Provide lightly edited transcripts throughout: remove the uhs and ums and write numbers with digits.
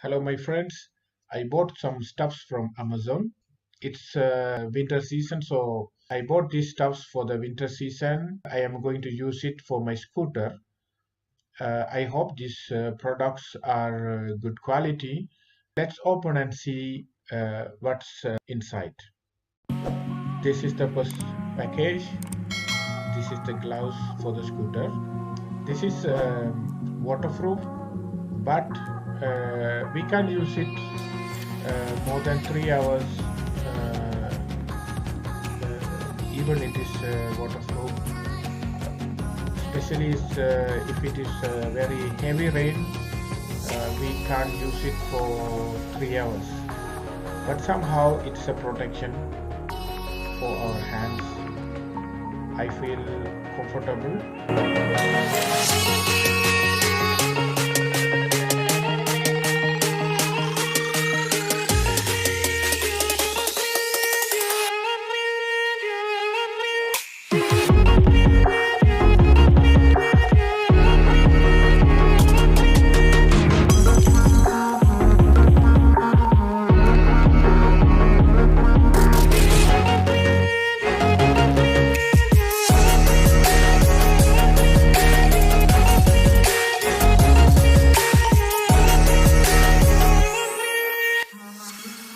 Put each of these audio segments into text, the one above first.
Hello, my friends. I bought some stuffs from Amazon. It's winter season, so I bought these stuffs for the winter season. I am going to use it for my scooter. I hope these products are good quality. Let's open and see what's inside. This is the first package. This is the gloves for the scooter. This is waterproof, but we can use it more than 3 hours. Even it is waterproof, especially if it is very heavy rain. We can't use it for 3 hours, but somehow it's a protection for our hands. I feel comfortable.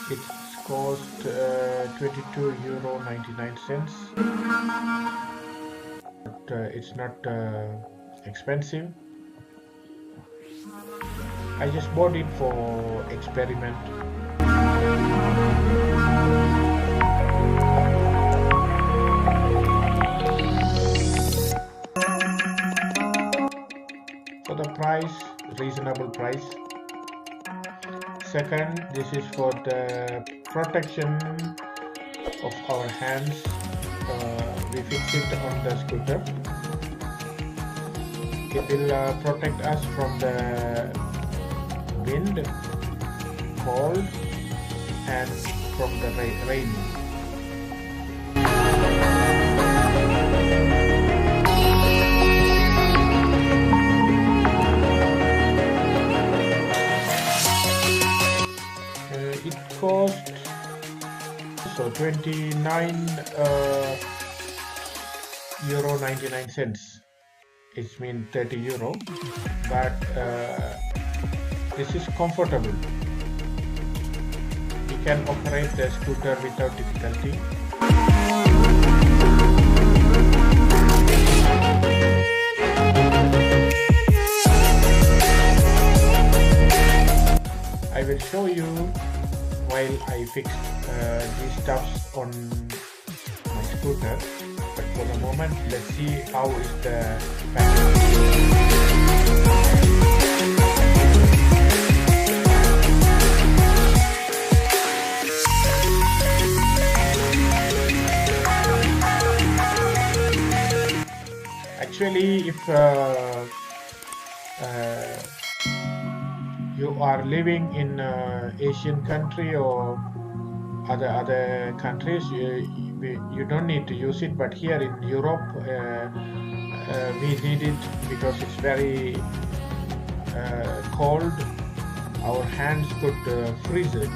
It cost €22.99, but it's not expensive. I just bought it for experiment. For the price, reasonable price. Second, this is for the protection of our hands. We fix it on the scooter. It will protect us from the wind, cold, and from the rain. It cost so €29.99. It means €30, but this is comfortable. You can operate the scooter without difficulty. I will show you while I fix these stuffs on my scooter, but for the moment let's see how is the package. Actually, if you are living in Asian country or other countries, you don't need to use it, but here in Europe we need it because it's very cold. Our hands could freeze it.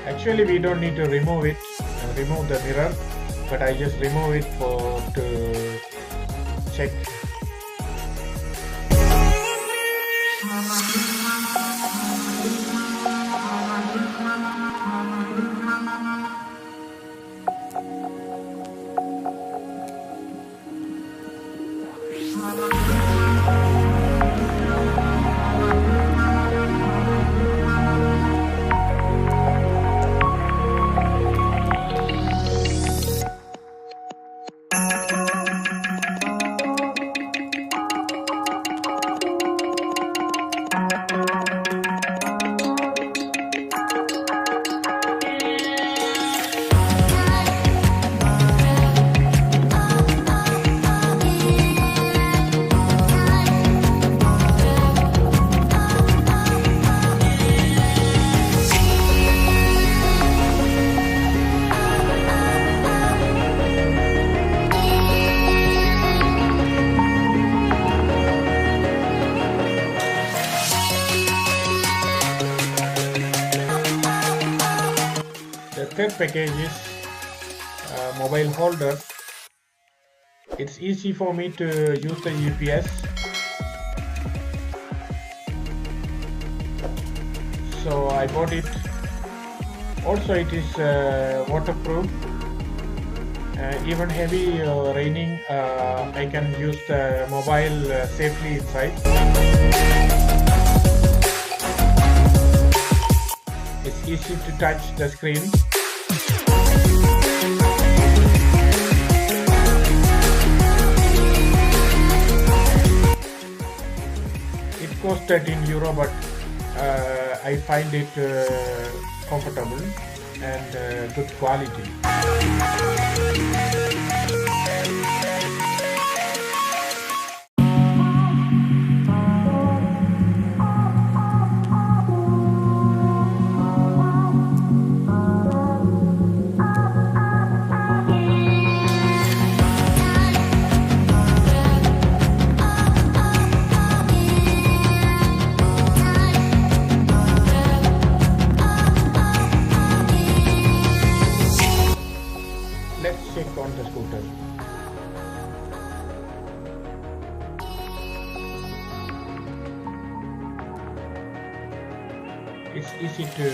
Actually, we don't need to remove it, remove the mirror, but I just remove it to check. The third package is mobile holder. It's easy for me to use the UPS. So I bought it. Also it is waterproof. Even heavy raining, I can use the mobile safely inside. It's easy to touch the screen. It costs €13, but I find it comfortable and good quality. Let's check on the scooter. It's easy to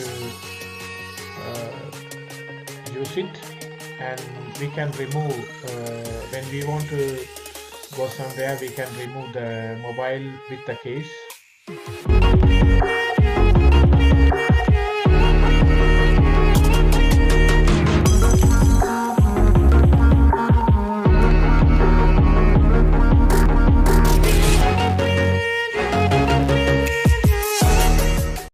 use it, and we can remove when we want to go somewhere, we can remove the mobile with the case.